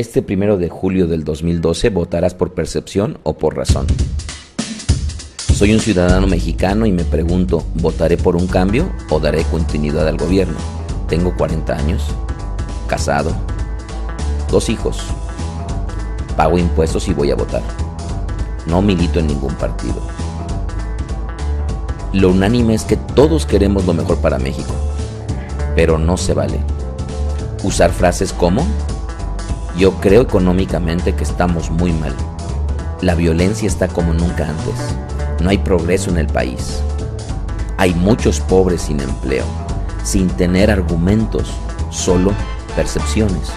Este 1 de julio del 2012 votarás por percepción o por razón. Soy un ciudadano mexicano y me pregunto, ¿votaré por un cambio o daré continuidad al gobierno? Tengo 40 años, casado, 2 hijos, pago impuestos y voy a votar. No milito en ningún partido. Lo unánime es que todos queremos lo mejor para México, pero no se vale usar frases como: yo creo económicamente que estamos muy mal. La violencia está como nunca antes. No hay progreso en el país. Hay muchos pobres sin empleo, sin tener argumentos, solo percepciones.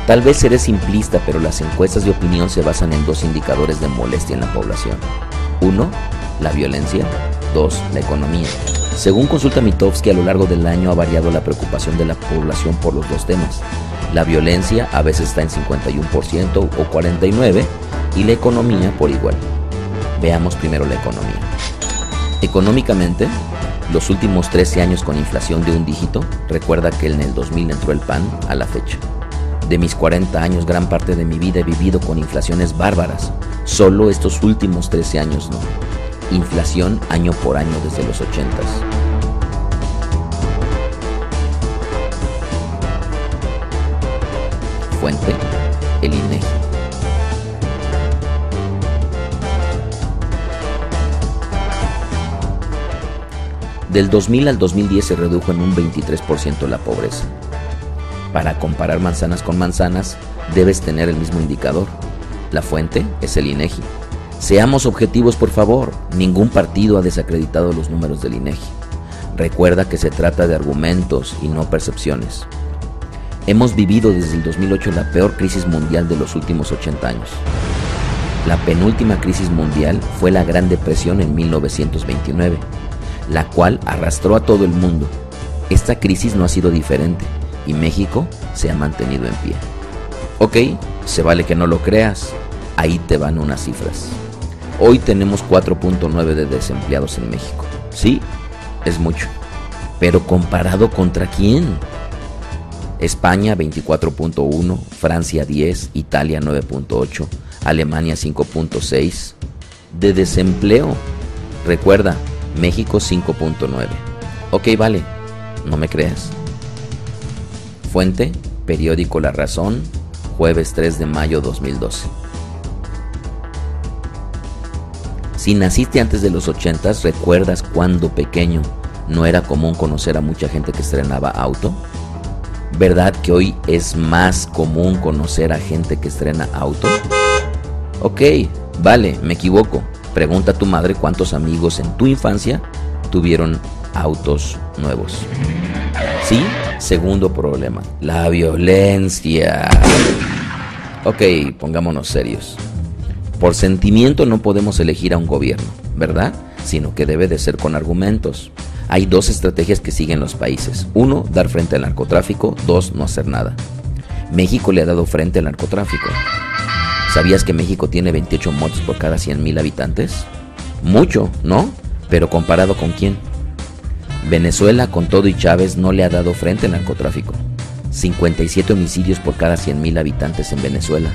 Tal vez seré simplista, pero las encuestas de opinión se basan en 2 indicadores de molestia en la población. 1, la violencia. 2, la economía. Según consulta Mitofsky, a lo largo del año ha variado la preocupación de la población por los 2 temas. La violencia a veces está en 51% o 49% y la economía por igual. Veamos primero la economía. Económicamente, los últimos 13 años con inflación de un dígito, recuerda que en el 2000 entró el PAN a la fecha. De mis 40 años, gran parte de mi vida he vivido con inflaciones bárbaras. Solo estos últimos 13 años no. Inflación año por año desde los 80s. Fuente, el INEGI. Del 2000 al 2010 se redujo en un 23% la pobreza. Para comparar manzanas con manzanas, debes tener el mismo indicador. La fuente es el INEGI. Seamos objetivos, por favor. Ningún partido ha desacreditado los números del INEGI. Recuerda que se trata de argumentos y no percepciones. Hemos vivido desde el 2008 la peor crisis mundial de los últimos 80 años. La penúltima crisis mundial fue la Gran Depresión en 1929, la cual arrastró a todo el mundo. Esta crisis no ha sido diferente y México se ha mantenido en pie. Ok, se vale que no lo creas. Ahí te van unas cifras. Hoy tenemos 4.9 de desempleados en México. Sí, es mucho. Pero ¿comparado contra quién? España 24.1, Francia 10, Italia 9.8, Alemania 5.6 de desempleo. Recuerda, México 5.9. Ok, vale, no me creas. Fuente, periódico La Razón, jueves 3 de mayo 2012. Si naciste antes de los 80s, ¿recuerdas cuando pequeño no era común conocer a mucha gente que estrenaba auto? ¿Verdad que hoy es más común conocer a gente que estrena auto? Ok, vale, me equivoco. Pregunta a tu madre cuántos amigos en tu infancia tuvieron autos nuevos. Sí, segundo problema, la violencia. Ok, pongámonos serios. Por sentimiento no podemos elegir a un gobierno, ¿verdad? Sino que debe de ser con argumentos. Hay 2 estrategias que siguen los países. 1, dar frente al narcotráfico. 2, no hacer nada. México le ha dado frente al narcotráfico. ¿Sabías que México tiene 28 muertos por cada 100,000 habitantes? Mucho, ¿no? Pero ¿comparado con quién? Venezuela, con todo y Chávez, no le ha dado frente al narcotráfico. 57 homicidios por cada 100,000 habitantes en Venezuela.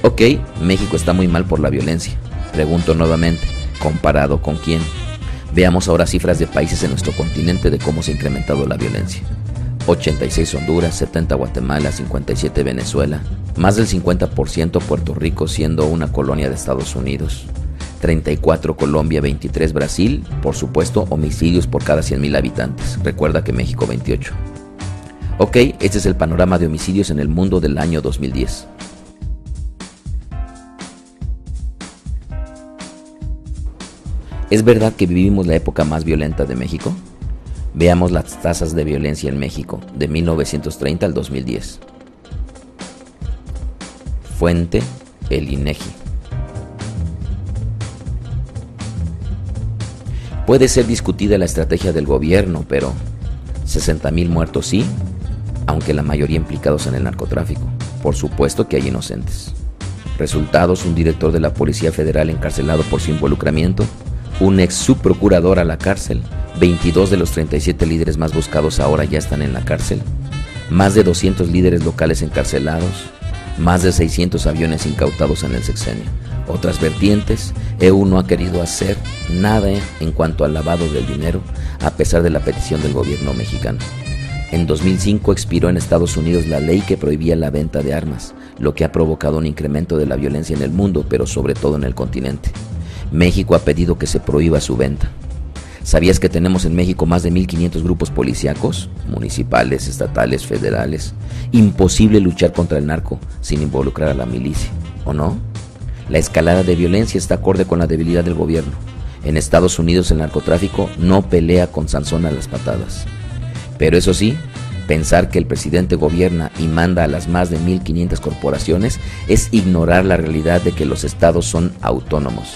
Ok, México está muy mal por la violencia. Pregunto nuevamente, ¿comparado con quién? Veamos ahora cifras de países en nuestro continente de cómo se ha incrementado la violencia. 86 Honduras, 70 Guatemala, 57 Venezuela, más del 50% Puerto Rico siendo una colonia de Estados Unidos, 34 Colombia, 23 Brasil, por supuesto homicidios por cada 100,000 habitantes, recuerda que México 28. Ok, este es el panorama de homicidios en el mundo del año 2010. ¿Es verdad que vivimos la época más violenta de México? Veamos las tasas de violencia en México de 1930 al 2010. Fuente, el INEGI. Puede ser discutida la estrategia del gobierno, pero 60,000 muertos sí, aunque la mayoría implicados en el narcotráfico. Por supuesto que hay inocentes. Resultados: un director de la Policía Federal encarcelado por su involucramiento, un ex subprocurador a la cárcel, 22 de los 37 líderes más buscados ahora ya están en la cárcel, más de 200 líderes locales encarcelados, Más de 600 aviones incautados en el sexenio. Otras vertientes, EU no ha querido hacer nada en cuanto al lavado del dinero, a pesar de la petición del gobierno mexicano. En 2005 expiró en Estados Unidos la ley que prohibía la venta de armas, lo que ha provocado un incremento de la violencia en el mundo, pero sobre todo en el continente. México ha pedido que se prohíba su venta. ¿Sabías que tenemos en México más de 1,500 grupos policíacos, municipales, estatales, federales? Imposible luchar contra el narco sin involucrar a la milicia, ¿o no? La escalada de violencia está acorde con la debilidad del gobierno. En Estados Unidos el narcotráfico no pelea con Sansón a las patadas. Pero eso sí, pensar que el presidente gobierna y manda a las más de 1,500 corporaciones es ignorar la realidad de que los estados son autónomos.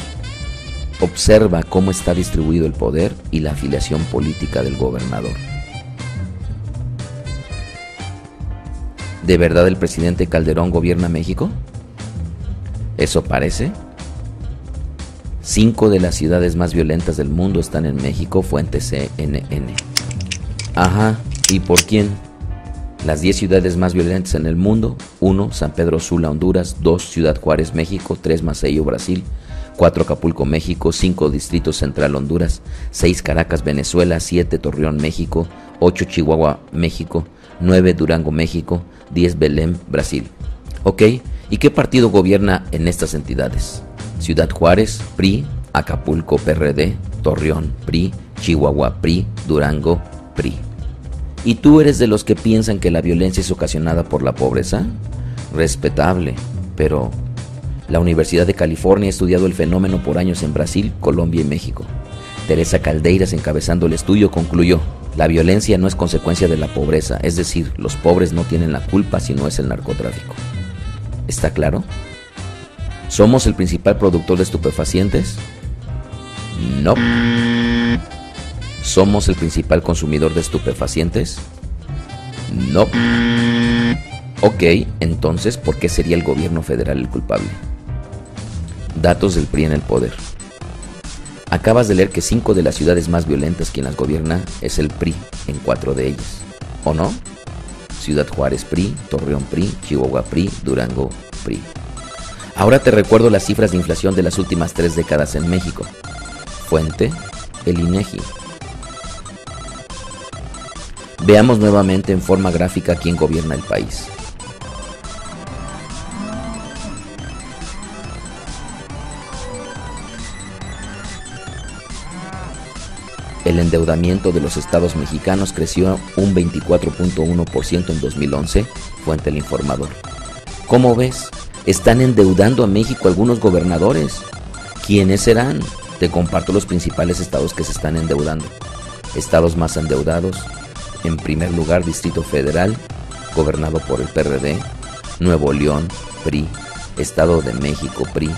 Observa cómo está distribuido el poder y la afiliación política del gobernador. ¿De verdad el presidente Calderón gobierna México? ¿Eso parece? 5 de las ciudades más violentas del mundo están en México, fuente CNN. Ajá, ¿y por quién? Las 10 ciudades más violentas en el mundo: 1, San Pedro Sula, Honduras; 2, Ciudad Juárez, México; 3, Maceió, Brasil; 4, Acapulco, México; 5, Distrito Central, Honduras; 6, Caracas, Venezuela; 7, Torreón, México; 8, Chihuahua, México; 9, Durango, México; 10, Belém, Brasil. Ok, ¿y qué partido gobierna en estas entidades? Ciudad Juárez, PRI; Acapulco, PRD; Torreón, PRI; Chihuahua, PRI; Durango, PRI. ¿Y tú eres de los que piensan que la violencia es ocasionada por la pobreza? Respetable, pero la Universidad de California ha estudiado el fenómeno por años en Brasil, Colombia y México. Teresa Caldeiras, encabezando el estudio, concluyó: la violencia no es consecuencia de la pobreza, es decir, los pobres no tienen la culpa si no es el narcotráfico. ¿Está claro? ¿Somos el principal productor de estupefacientes? No. ¿Somos el principal consumidor de estupefacientes? No. Ok, entonces, ¿por qué sería el gobierno federal el culpable? Datos del PRI en el poder. Acabas de leer que 5 de las ciudades más violentas quien las gobierna es el PRI en 4 de ellas, ¿o no? Ciudad Juárez, PRI; Torreón, PRI; Chihuahua, PRI; Durango, PRI. Ahora te recuerdo las cifras de inflación de las últimas 3 décadas en México. Fuente: el INEGI. Veamos nuevamente en forma gráfica quién gobierna el país. El endeudamiento de los estados mexicanos creció un 24.1% en 2011, fuente El Informador. ¿Cómo ves? Están endeudando a México algunos gobernadores. ¿Quiénes serán? Te comparto los principales estados que se están endeudando. Estados más endeudados: en primer lugar, Distrito Federal, gobernado por el PRD; Nuevo León, PRI; Estado de México, PRI;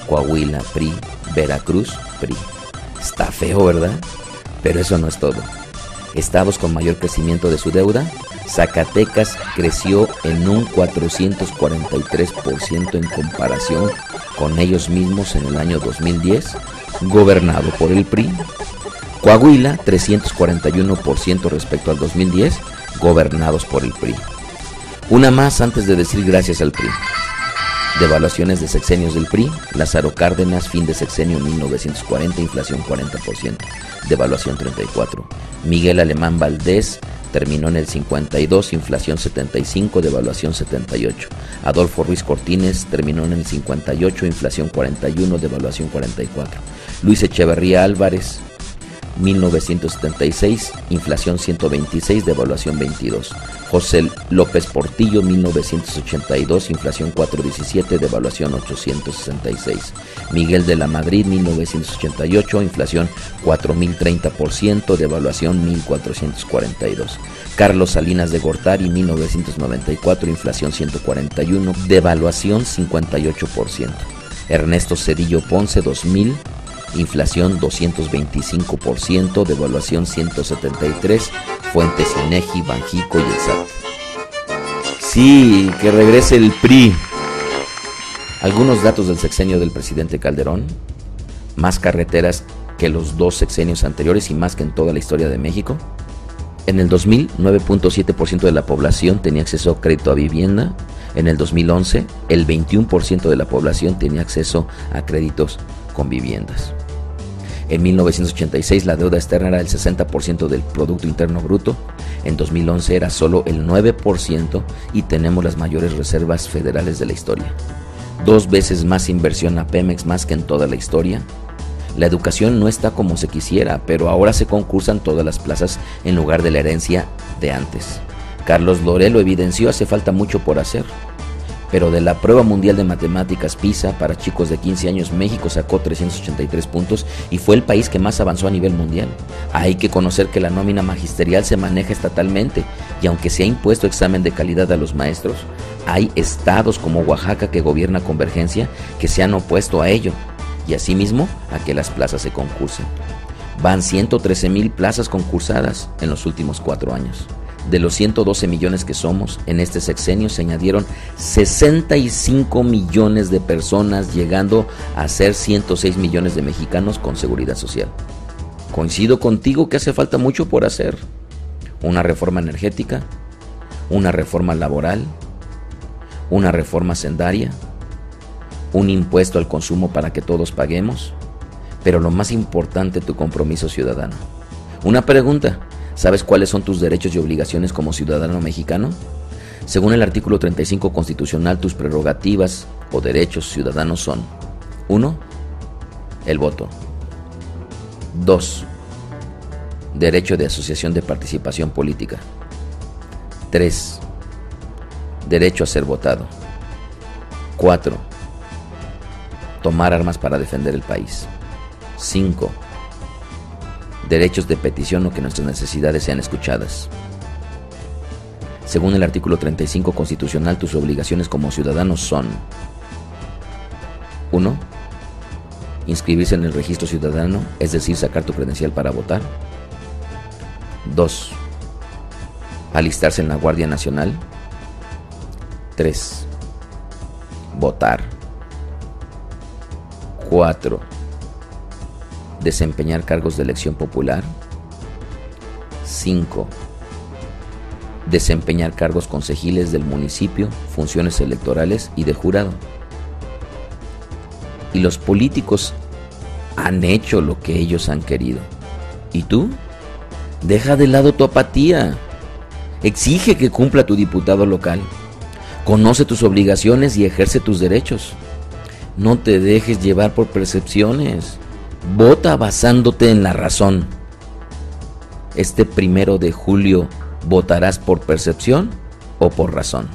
Coahuila, PRI; Veracruz, PRI. Está feo, ¿verdad? Pero eso no es todo. Estados con mayor crecimiento de su deuda: Zacatecas creció en un 443% en comparación con ellos mismos en el año 2010, gobernado por el PRI. Coahuila, 341% respecto al 2010, gobernados por el PRI. Una más antes de decir gracias al PRI. Devaluaciones de sexenios del PRI: Lázaro Cárdenas, fin de sexenio 1940, inflación 40%, devaluación 34%. Miguel Alemán Valdés, terminó en el 52, inflación 75, devaluación 78. Adolfo Ruiz Cortines, terminó en el 58, inflación 41, devaluación 44. Luis Echeverría Álvarez, 1976, inflación 126, devaluación 22. José López Portillo, 1982, inflación 417, devaluación 866. Miguel de la Madrid, 1988, inflación 4030%, devaluación 1442. Carlos Salinas de Gortari, 1994, inflación 141, devaluación 58%. Ernesto Zedillo Ponce, 2000, inflación 225%, devaluación 173, fuentes INEGI, Banjico y el SAT. Sí, que regrese el PRI. Algunos datos del sexenio del presidente Calderón: más carreteras que los 2 sexenios anteriores y más que en toda la historia de México. En el 2000, 9.7% de la población tenía acceso a crédito a vivienda. En el 2011, el 21% de la población tenía acceso a créditos con viviendas. En 1986 la deuda externa era el 60% del Producto Interno Bruto. En 2011 era solo el 9% y tenemos las mayores reservas federales de la historia. 2 veces más inversión a Pemex más que en toda la historia. La educación no está como se quisiera, pero ahora se concursan todas las plazas en lugar de la herencia de antes. Carlos Loret lo evidenció, hace falta mucho por hacer. Pero de la prueba mundial de matemáticas PISA para chicos de 15 años, México sacó 383 puntos y fue el país que más avanzó a nivel mundial. Hay que conocer que la nómina magisterial se maneja estatalmente y aunque se ha impuesto examen de calidad a los maestros, hay estados como Oaxaca, que gobierna Convergencia, que se han opuesto a ello y asimismo a que las plazas se concursen. Van 113,000 plazas concursadas en los últimos 4 años. De los 112 millones que somos, en este sexenio se añadieron 65 millones de personas, llegando a ser 106 millones de mexicanos con seguridad social. Coincido contigo que hace falta mucho por hacer. Una reforma energética, una reforma laboral, una reforma hacendaria, un impuesto al consumo para que todos paguemos, pero lo más importante, tu compromiso ciudadano. Una pregunta. ¿Sabes cuáles son tus derechos y obligaciones como ciudadano mexicano? Según el artículo 35 constitucional, tus prerrogativas o derechos ciudadanos son: 1. El voto. 2. Derecho de asociación de participación política. 3. Derecho a ser votado. 4. Tomar armas para defender el país. 5. Derechos de petición o que nuestras necesidades sean escuchadas. Según el artículo 35 constitucional, tus obligaciones como ciudadanos son: 1. Inscribirse en el registro ciudadano, es decir, sacar tu credencial para votar. 2. Alistarse en la Guardia Nacional. 3. Votar. 4. Desempeñar cargos de elección popular. 5. Desempeñar cargos concejiles del municipio, funciones electorales y de jurado. Y los políticos han hecho lo que ellos han querido. ¿Y tú? Deja de lado tu apatía. Exige que cumpla tu diputado local. Conoce tus obligaciones y ejerce tus derechos. No te dejes llevar por percepciones. Vota basándote en la razón. Este 1 de julio, ¿votarás por percepción o por razón?